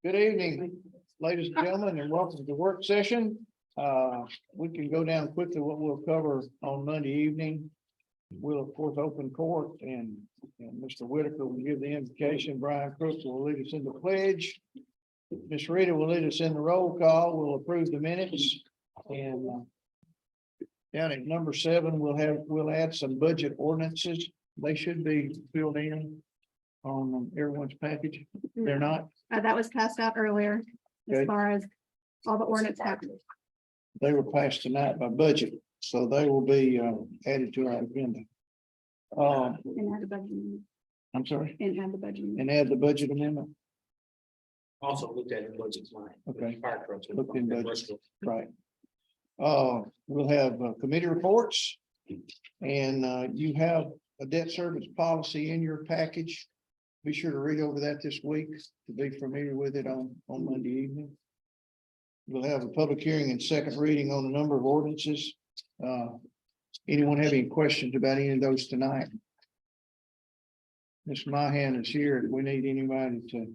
Good evening, ladies and gentlemen, and welcome to work session. We can go down quickly what we'll cover on Monday evening. We'll of course open court and Mr. Whitaker will give the invocation. Brian Crooks will lead us in the pledge. Ms. Rita will lead us in the roll call. We'll approve the minutes. And down at number 7, we'll add some budget ordinances. They should be filled in on everyone's package. They're not. That was passed out earlier, Okay. as far as all the ordinance happened. They were passed tonight by budget, so they will be added to our agenda. And add the budget, I'm sorry, and add the budget. and add the budget amendment, Also looked at in budget line. Okay. Fire trucks. Looked in budget. Right. We'll have committee reports. And you have a debt service policy in your package. Be sure to read over that this week to be familiar with it on Monday evening. We'll have a public hearing and second reading on a number of ordinances. Anyone have any questions about any of those tonight? Ms. Mahan is here if we need anybody to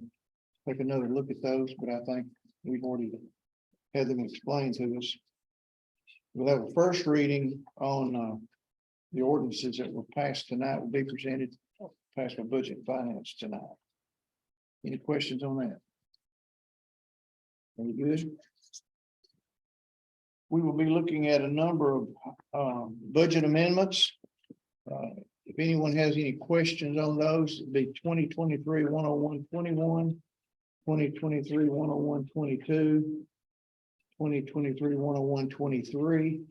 take another look at those, but I think we've already had them explained to us. We'll have a first reading on the ordinances that were passed tonight will be presented, passed by Budget and Finance tonight. Any questions on that? Very good. We will be looking at a number of budget amendments. If anyone has any questions on those, it'd be 2023-101-21, 2023-101-22, 2023-101-23,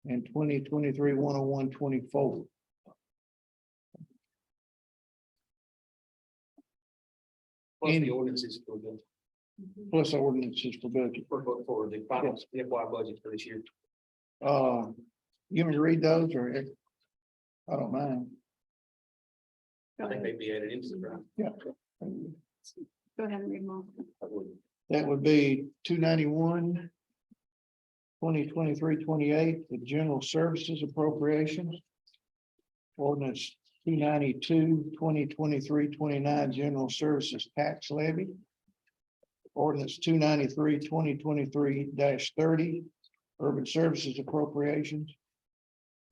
and 2023-101-24. Plus the ordinances Plus ordinances for budget. for the final FY budget for this year. You want me to read those or? I don't mind. I think they'd be added into the ground. Yeah. Go ahead and read them all. That would be 291. 2023-28, the general services appropriations. Ordinance 292, 2023-29, general services tax levy. Ordinance 293, 2023-30, urban services appropriations.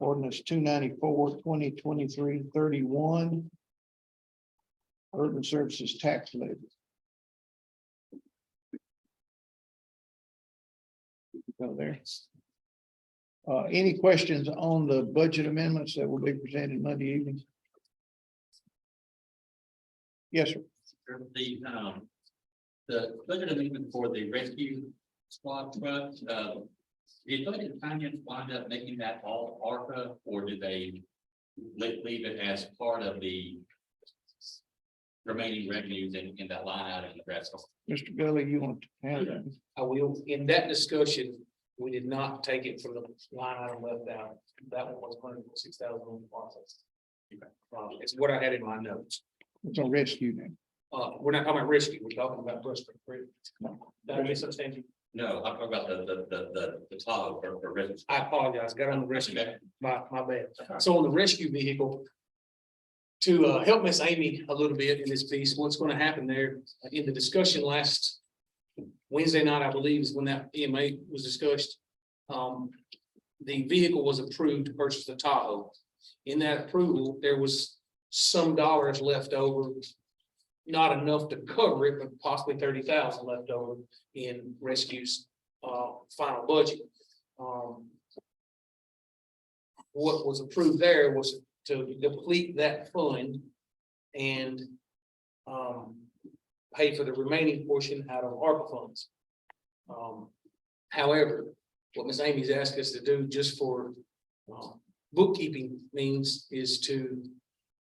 Ordinance 294, 2023-31, urban services tax levy. Go there. Any questions on the budget amendments that will be presented Monday evening? Yes, sir. The budget amendment for the rescue squad trucks, did Budget and Finance wind up making that all ARPA, or did they leave it as part of the remaining revenues in that line item in the rest? Mr. Gully, you want to handle that? I will, in that discussion, we did not take it from the line item left out. That one was $106,000 in the process. It's what I had in my notes. It's on rescue now. We're not talking about rescue, we're talking about Brush Creek. That be substantial. No, I'm talking about the Tahoe for rescue. I apologize, got on the rescue, Okay. my bad. So on the rescue vehicle, to help Miss Amy a little bit in this piece, what's going to happen there in the discussion last Wednesday night, I believe, is when that EMA was discussed. The vehicle was approved to purchase the Tahoe. In that approval, there was some dollars left over, not enough to cover it, but possibly 30,000 left over in rescue's final budget. What was approved there was to deplete that fund and pay for the remaining portion out of ARPA funds. However, what Ms. Amy's asked us to do just for bookkeeping means is to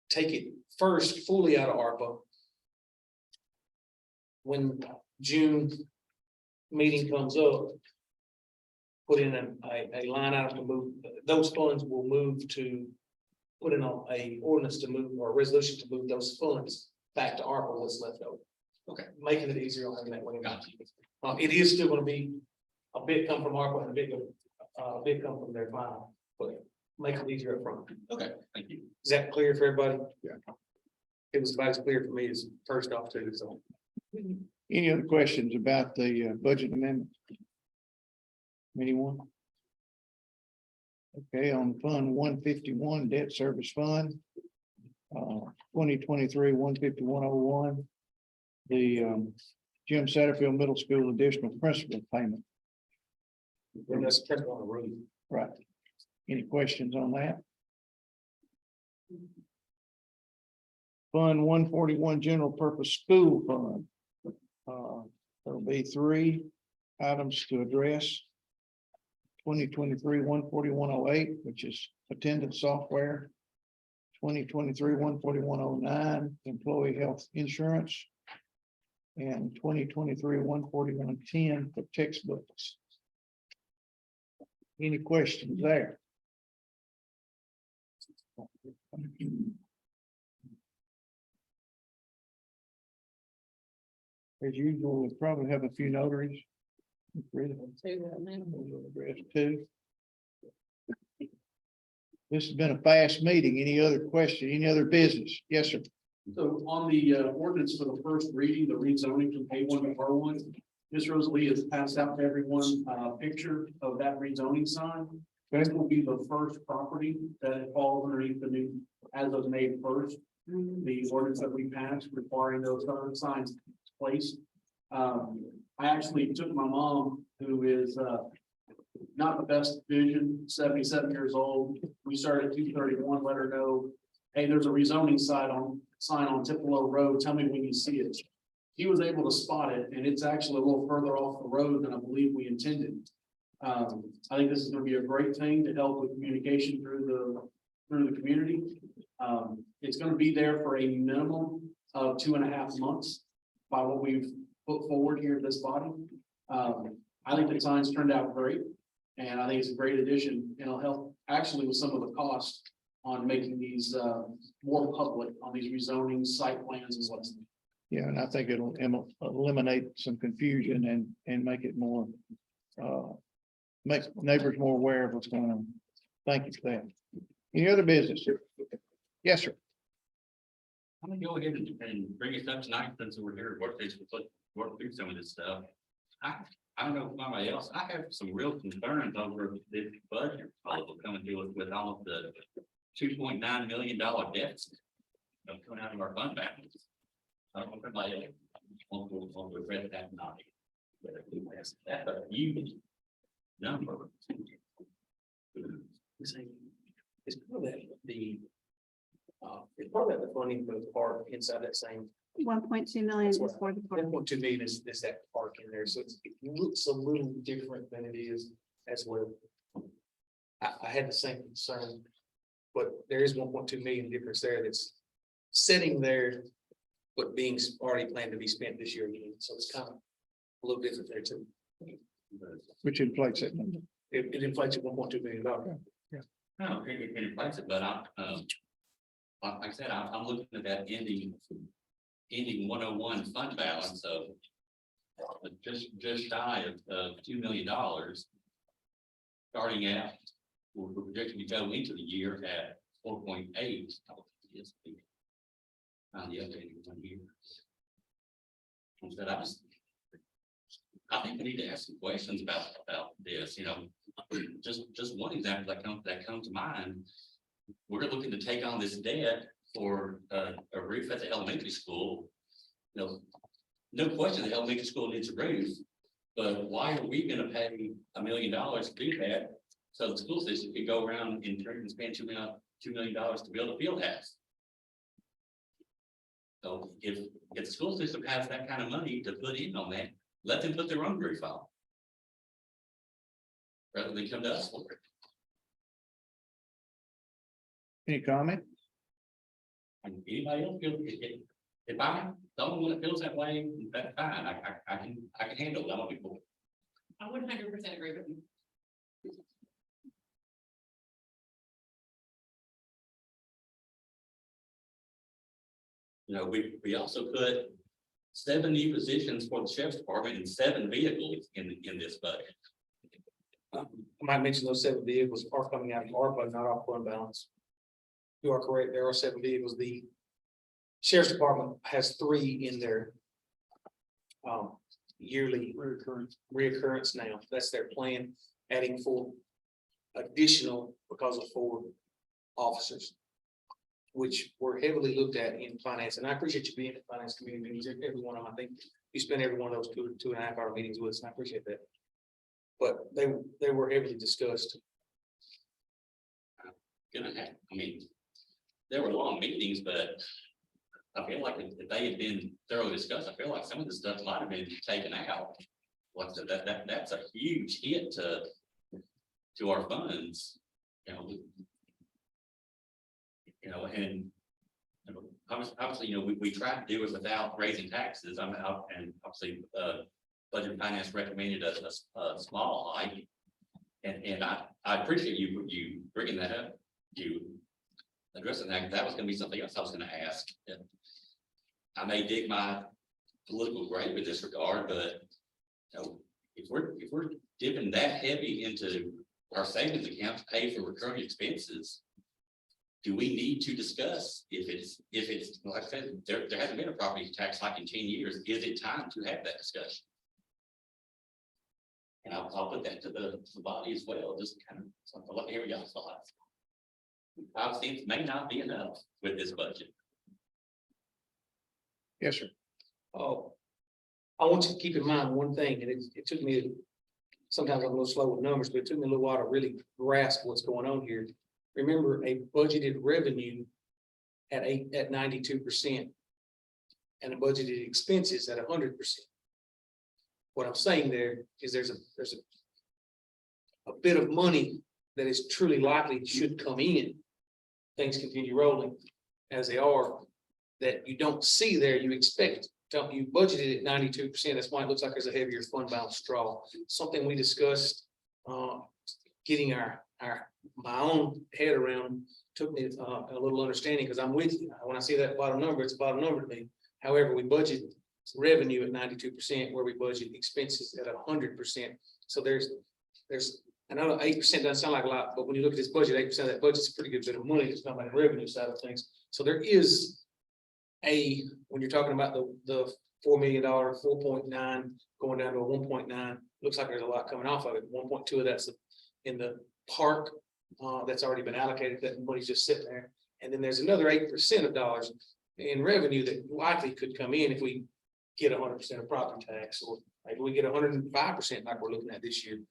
take it first fully out of ARPA. When June meeting comes up, put in a line item to move, those funds will move to put in a ordinance to move or a resolution to move those funds back to ARPA what's left over. Okay, making it easier on them that way. It is still gonna be a bit come from ARPA and a bit come from their final, but make it easier up front. Okay, thank you. Is that clear for everybody? Yeah. it was about as clear for me as first off too, so. Any other questions about the budget amendment? Anyone? Okay, on Fund 151, Debt Service Fund. 2023, 15101. The Jim Satterfield Middle School additional principal payment. And that's kept on the road. Right. Any questions on that? Fund 141, General Purpose School Fund. There'll be 3 items to address. 2023, 14108, which is attendance software. 2023, 14109, employee health insurance. And 2023, 14110 for textbooks. Any questions there? As usual, we'll probably have a few notaries. Address 2. This has been a fast meeting. Any other question, any other business? Yes, sir. So on the ordinance for the first reading, the rezoning from A1 to R1, Ms. Rosalie has passed out to everyone a picture of that rezoning sign. This will be the first property that it falls underneath the new, as of May 1st. The ordinance that we passed requiring those other signs to place. I actually took my mom, who is not the best vision, 77 years old. We started at 231, let her know, hey, there's a rezoning sign on Tupelo Road. Tell me when you see it. He was able to spot it, and it's actually a little further off the road than I believe we intended. I think this is going to be a great thing to help with communication through the community. It's going to be there for a minimum of 2.5 months by what we've put forward here in this body. I think the signs turned out great, and I think it's a great addition, and it'll help actually with some of the costs on making these more public on these rezoning site plans and what's. Yeah, and I think it'll eliminate some confusion and make it more, make neighbors more aware of what's going on. Thank you for that. Any other business? Yes, sir. I'm gonna go ahead and bring it up tonight since we're here, work through some of this stuff. I don't know if anybody else, I have some real concerns over this budget proposal coming to us with all of the $2.9 million deficit coming out of our fund balance. I don't know if anybody wants to address that or not. But that's a huge number. It's probably it's probably the funding for the park inside that same. 1.2 million is for the park. 1.2 million is that park in there, so it looks a little different than it is as well. I had the same concern, but there is 1.2 million difference there that's sitting there, but being already planned to be spent this year again, so it's kind of a little different there too. Which inflates it. number. It inflates at $1.2 million. No, it inflates it, but like I said, I'm looking at that ending 101 fund balance of just shy of $2 million. Starting at, we're projecting to go into the year at 4.8. Yes, on the updated one here. I think we need to ask some questions about this, just one example that comes to mind. We're looking to take on this debt for a roof at the elementary school. No question the elementary school needs a roof, but why are we gonna pay $1 million to do that? So the school system could go around and turn and spend $2 million to build a field house. So if the school system has that kind of money to put in on that, let them put their own roof on. Rather than come to us for it. Any comment? And anybody else feel, if I'm the only one that feels that way, that's fine, I can handle it, I'm a people. I would 100% agree with you. We also put 7 new positions for the sheriff's department and 7 vehicles in this budget. I might mention those 7 vehicles are coming out of ARPA, not off fund balance. You are correct, there are 7 vehicles. The Sheriff's Department has 3 in their yearly reoccurrence now. That's their plan, adding 4 additional because of 4 officers, which were heavily looked at in finance. And I appreciate you being at finance committee meetings, every one of them. I think you spend every one of those 2.5 hour meetings with us, and I appreciate that. But they were heavily discussed. I mean, there were long meetings, but I feel like if they had been thoroughly discussed, I feel like some of the stuff might have been taken out. Like that's a huge hit to our funds, and obviously, we tried to do it without raising taxes. I'm out, and obviously, Budget and Finance recommended a small hike. And I appreciate you bringing that up, you addressing that. That was gonna be something else I was gonna ask. I may dig my political grave in this regard, but if we're dipping that heavy into our savings account to pay for recurring expenses, do we need to discuss if it's like I said, there hasn't been a property tax hike in 10 years? Is it time to have that discussion? And I'll put that to the body as well, just kind of something like here y'all's thoughts. 5 cents may not be enough with this budget. Yes, sir. Oh, I want you to keep in mind one thing, and it took me, sometimes I'm a little slow with numbers, but it took me a little while to really grasp what's going on here. Remember, a budgeted revenue at 92%. And a budgeted expenses at 100%. What I'm saying there is there's a bit of money that is truly likely should come in. Things continue rolling as they are, that you don't see there, you expect, you budgeted at 92%. That's why it looks like there's a heavier fund balance draw. Something we discussed, getting my own head around, took me a little understanding, because I'm with you. When I see that bottom number, it's a bottom number to me. However, we budget revenue at 92%, where we budget expenses at 100%. So there's, I know 8% doesn't sound like a lot, but when you look at this budget, 8% of that budget is a pretty good bit of money. It's not like the revenue side of things. So there is when you're talking about the $4 million, 4.9 going down to a 1.9, looks like there's a lot coming off of it. 1.2 of that's in the park that's already been allocated, that money's just sitting there. And then there's another 8% of dollars in revenue that likely could come in if we get 100% of property tax, or maybe we get 105% like we're looking at this year.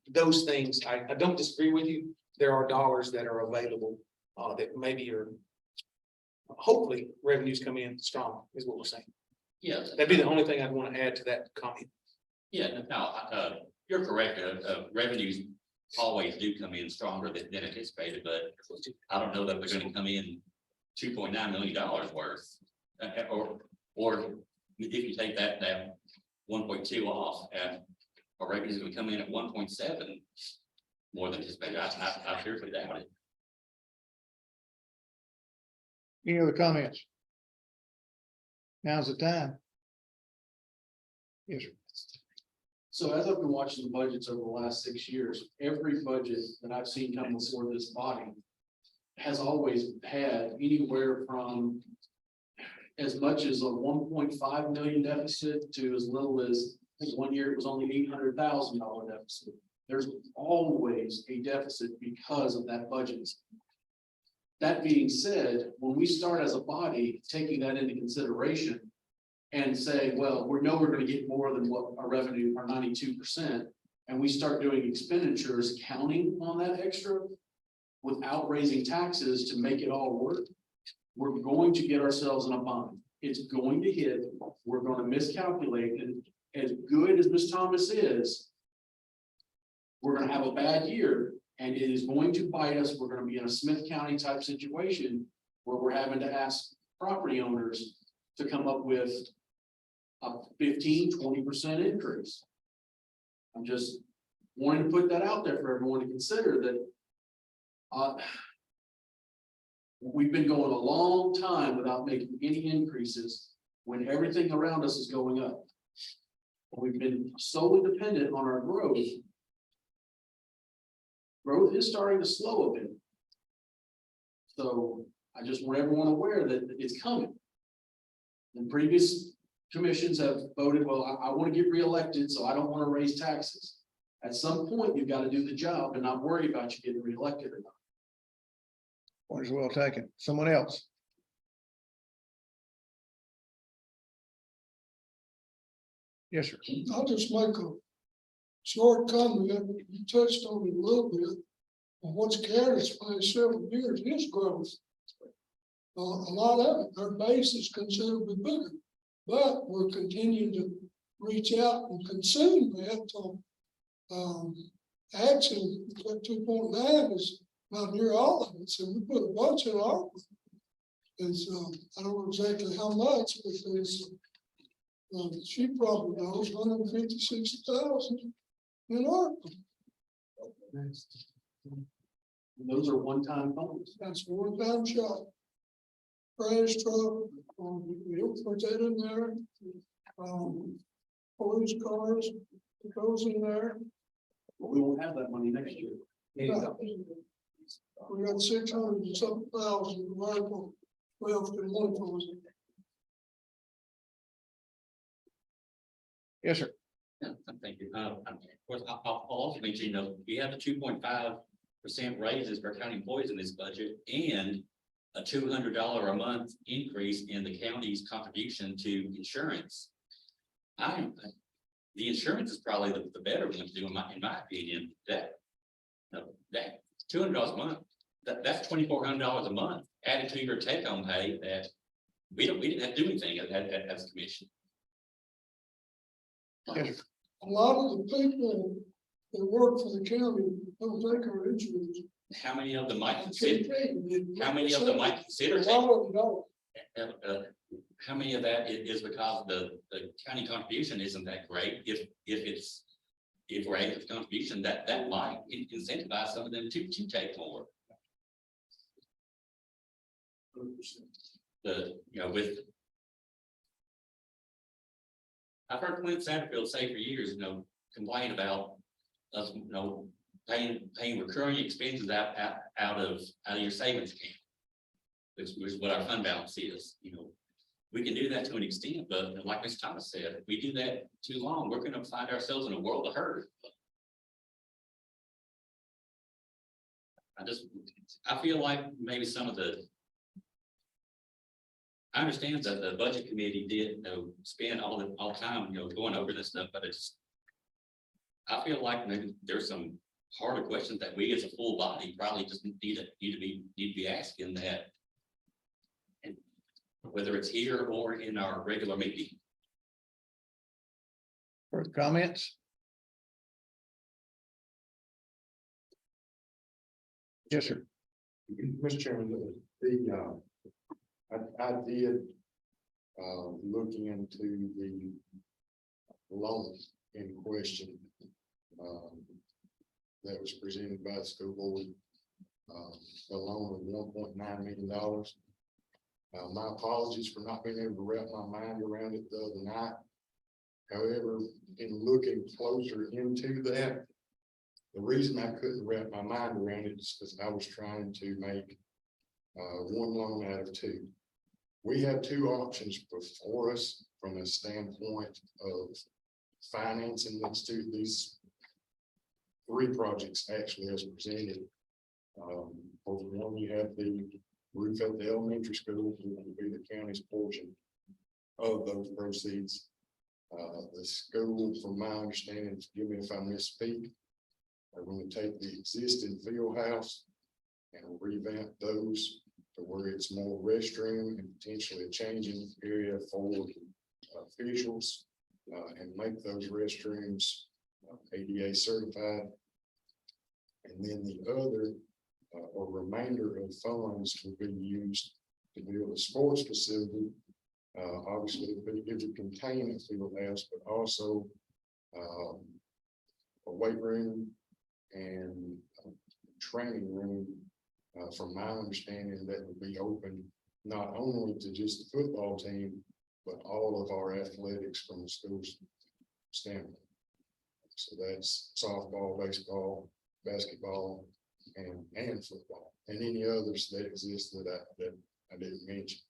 Those things, I don't disagree with you. There are dollars that are available that maybe are, hopefully revenues come in strong is what we're saying. Yeah, That'd be the only thing I'd want to add to that comment. yeah, no, you're correct. Revenues always do come in stronger than anticipated, but I don't know that they're going to come in $2.9 million worth, or if you take that 1.2 off, our revenue is going to come in at 1.7 more than anticipated. I seriously doubt it. Any other comments? Now's the time. Yes, sir. So as I've been watching the budgets over the last 6 years, every budget that I've seen come before this body has always had anywhere from as much as a 1.5 million deficit to as little as, I think 1 year it was only $800,000 deficit. There's always a deficit because of that budget. That being said, when we start as a body taking that into consideration and say, well, we know we're going to get more than what our revenue, our 92%, and we start doing expenditures counting on that extra without raising taxes to make it all work, we're going to get ourselves in a bind. It's going to hit, we're going to miscalculate, and as good as Ms. Thomas is, we're going to have a bad year. And it is going to bite us. We're going to be in a Smith County type situation where we're having to ask property owners to come up with a 15–20% increase. I'm just wanting to put that out there for everyone to consider that we've been going a long time without making any increases when everything around us is going up. We've been solely dependent on our growth. Growth is starting to slow a bit. So I just want everyone aware that it's coming. And previous commissions have voted, well, I want to get reelected, so I don't want to raise taxes. At some point, you've got to do the job and not worry about you getting reelected or not. Point is well taken. Someone else? Yes, sir. I'll just make a short comment. You touched on it a little bit. And what's carried us for the several years is growth. A lot of it, our base is considerably bigger, but we're continuing to reach out and consume that. Actually, that 2.9 is not near all of it, so we put a bunch in our. It's, I don't know exactly how much, but there's, she probably knows 156,000 in our. Those are one-time funds. That's one time shot. Trash truck, we'll put that in there. Police cars, it goes in there. But we won't have that money next year. We got 600 and something thousand rifle left in one of those. Yes, sir. Yeah, thank you. Of course, I'll also mention, you know, we have the 2.5% raises for county employees in this budget and a $200 a month increase in the county's contribution to insurance. The insurance is probably the better one to do in my opinion. That $200 a month, that's $2,400 a month added to your take-home pay that we didn't have to do anything as a commission. Yes, sir. A lot of the people that work for the county don't take our insurance. How many of them might I consider? can't tell you. How many of them might consider A taking? lot of them don't. How many of that is because the county contribution isn't that great? If we're able to contribution, that might incentivize some of them to take more. I've heard Clint Satterfield say for years, complain about us, paying recurring expenses out of your savings account. Which is what our fund balance is, we can do that to an extent, but like Mr. Thomas said, if we do that too long, we're gonna find ourselves in a world of hurt. I feel like maybe I understand that the budget committee did, spend all the time, going over this stuff, but I feel like maybe there's some harder questions that we as a full body probably just need to be asking that. And whether it's here or in our regular meeting. Further comments? Yes, sir. Mr. Chairman, I did, looking into the loan in question, that was presented by the school board, a loan of $1.9 million. My apologies for not being able to wrap my mind around it the other night. However, in looking closer into that, the reason I couldn't wrap my mind around it is because I was trying to make one loan out of two. We have two options before us from a standpoint of financing these three projects actually as presented. Over one, you have the roof at the elementary school, which will be the county's portion of those proceeds. The school, from my understanding, forgive me if I misspeak, are going to take the existing field house and revamp those to where it's more restroom and potentially a changing area for officials, and make those restrooms ADA certified. And then the other, or remainder of funds will be used to build a sports facility. Obviously, it would contain a field house, but also a weight room and a training room. From my understanding, that would be open not only to just the football team, but all of our athletics from the school's standpoint. So that's softball, baseball, basketball, and football, and any others that exist that I didn't mention.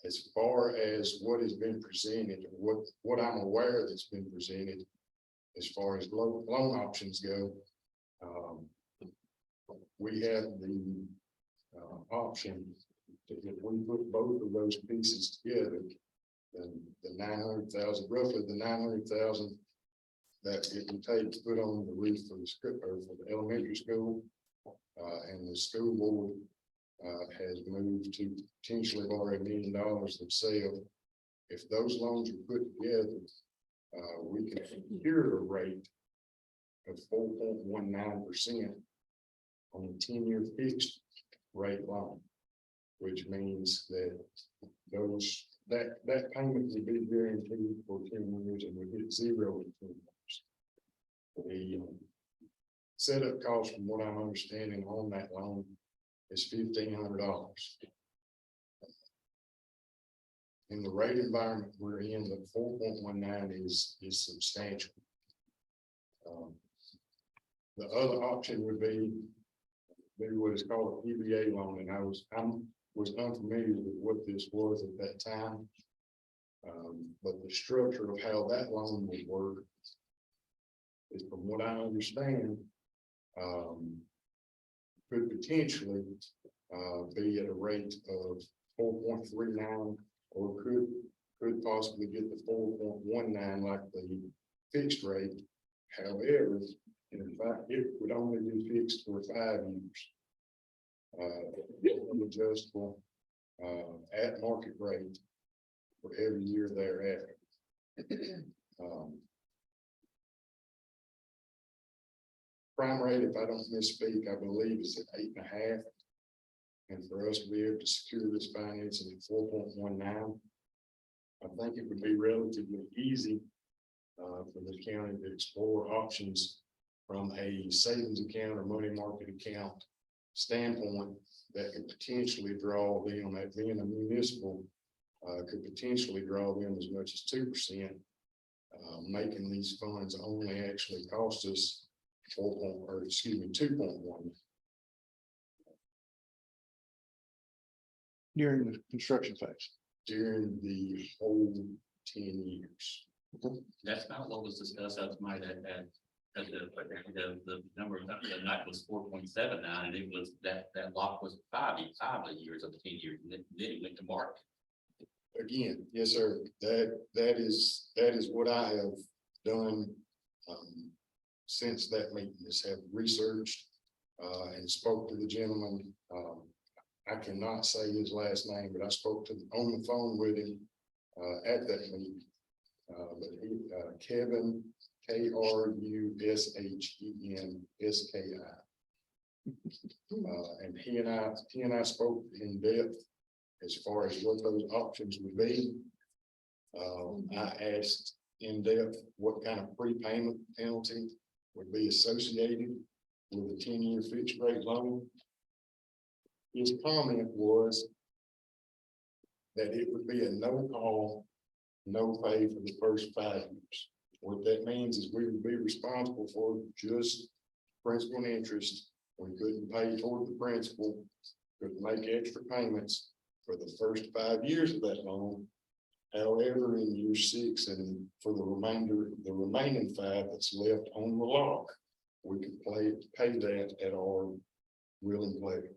as far as what has been presented, what I'm aware that's been presented, as far as loan options go, we have the option that if we put both of those pieces together, then the 900,000, roughly the 900,000 that it would take to put on the roof for the script or for the elementary school, and the school board has moved to potentially borrow $1 million themselves. If those loans are put together, we can secure a rate of 4.19% on a 10-year fixed rate loan, which means that that payment will be guaranteed for 10 years and we hit zero in 10 years. The setup cost, from what I'm understanding on that loan, is $1,500. In the rate environment we're in, the 4.19 is substantial. The other option would be what is called a PBA loan, and I was unfamiliar with what this was at that time. But the structure of how that loan would work is, from what I understand, could potentially be at a rate of 4.39, or could possibly get the 4.19 like the fixed rate. However, in fact, it would only be fixed for 5 years. Adjustable at market rate for every year thereafter. Prime rate, if I don't misspeak, I believe is at 8.5. And for us to be able to secure this financing at 4.19, I think it would be relatively easy for the county to explore options from a savings account or money market account standpoint that could potentially draw them, at being a municipal, could potentially draw them as much as 2%, making these funds only actually cost us 2.1 During the construction phase. during the whole 10 years. That's not what was discussed out tonight the number of the night was 4.79, and it was that lock was 5 years of the 10 years, and then it went to market. Again, yes, sir. That is what I have done since that meeting, is have researched and spoke to the gentleman. I cannot say his last name, but I spoke to on the phone with him at that meeting. But he, Kevin, KRUSHENSKI. And he and I spoke in depth as far as what those options would be. I asked in depth what kind of prepayment penalty would be associated with a 10-year fixed rate loan. His comment was that it would be a no call, no pay for the first 5 years. What that means is we would be responsible for just principal and interest. We couldn't pay toward the principal, couldn't make extra payments for the first 5 years of that loan. However, in year 6 and for the remaining 5 that's left on the lock, we could pay that at our will and pleasure.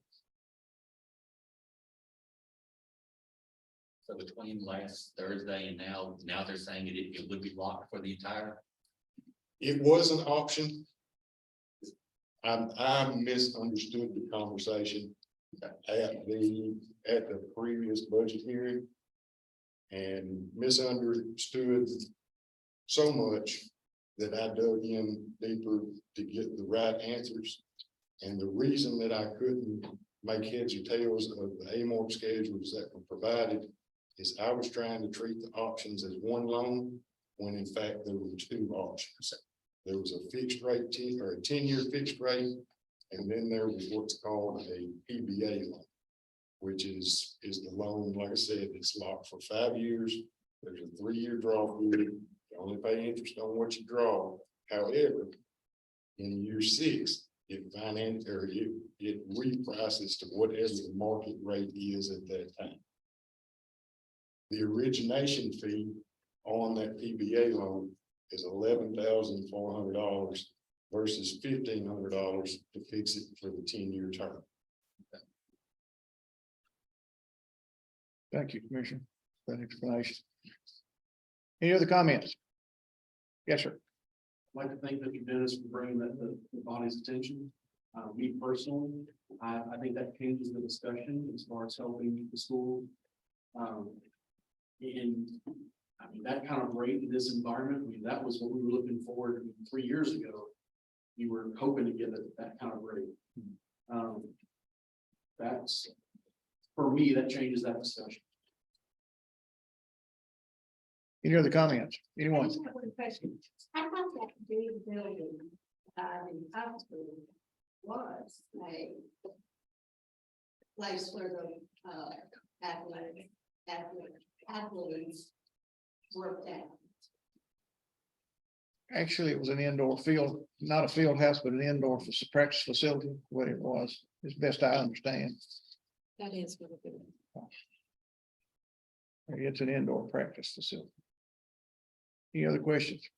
So between last Thursday and now they're saying it would be locked for the entire. It was an option. I misunderstood the conversation at the previous budget hearing, and misunderstood so much that I dug in deeper to get the right answers. And the reason that I couldn't make heads or tails of the AMORP schedules that were provided is I was trying to treat the options as one loan, when in fact there were 2 options. There was a fixed rate 10-year fixed rate, and then there was what's called a PBA loan, which is the loan, like I said, it's locked for 5 years. There's a 3-year draw period. You only pay interest on what you draw. However, in year 6, it reprices to whatever the market rate is at that time. The origination fee on that PBA loan is $11,400 versus $1,500 to fix it for the 10-year term. Thank you, Commissioner, for that explanation. Any other comments? Yes, sir. I'd like to thank Mr. Dennis for bringing that to the body's attention. Me personally, I think that changes the discussion as far as helping the school. And I mean, that kind of rate in this environment, I mean, that was what we were looking forward to 3 years ago. You were hoping to get that kind of rate. That's, for me, that changes that discussion. Any other comments? Anyone? I thought that big building, in high school was a place where the, athletes worked out. Actually, it was an indoor field, not a field house, but an indoor practice facility, what it was, as best I understand. That is really good. It's an indoor practice facility. Any other questions?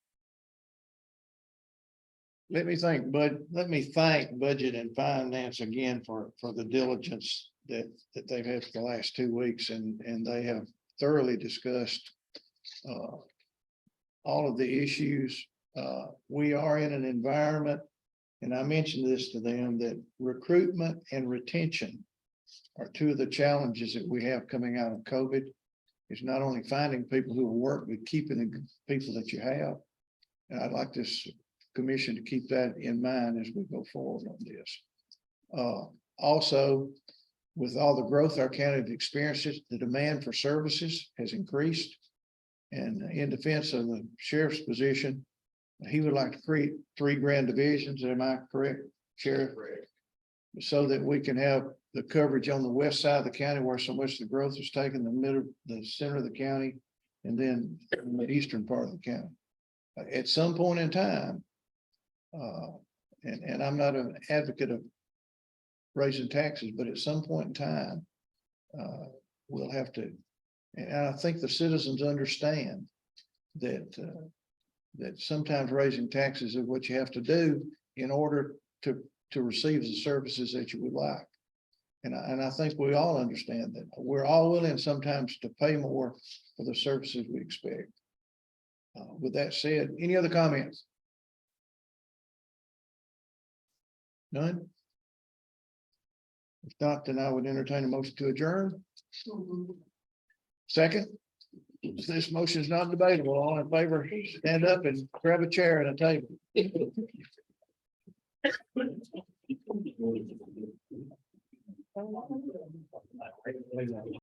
Let me thank Budget and Finance again for the diligence that they've had for the last 2 weeks, and they have thoroughly discussed all of the issues. We are in an environment, and I mentioned this to them, that recruitment and retention are two of the challenges that we have coming out of COVID. It's not only finding people who will work, but keeping the people that you have. And I'd like this commission to keep that in mind as we go forward on this. Also, with all the growth our county has experienced, the demand for services has increased. And in defense of the sheriff's position, he would like to create 3 grand divisions. Am I correct, Sheriff? Correct. So that we can have the coverage on the west side of the county where so much of the growth is taken, the center of the county, and then in the eastern part of the county. At some point in time, and I'm not an advocate of raising taxes, but at some point in time, we'll have to, and I think the citizens understand that sometimes raising taxes is what you have to do in order to receive the services that you would like. And I think we all understand that. We're all willing sometimes to pay more for the services we expect. With that said, any other comments? None? If not, then I would entertain a motion to adjourn. Second? This motion is not debatable. All in favor, stand up and grab a chair and a table.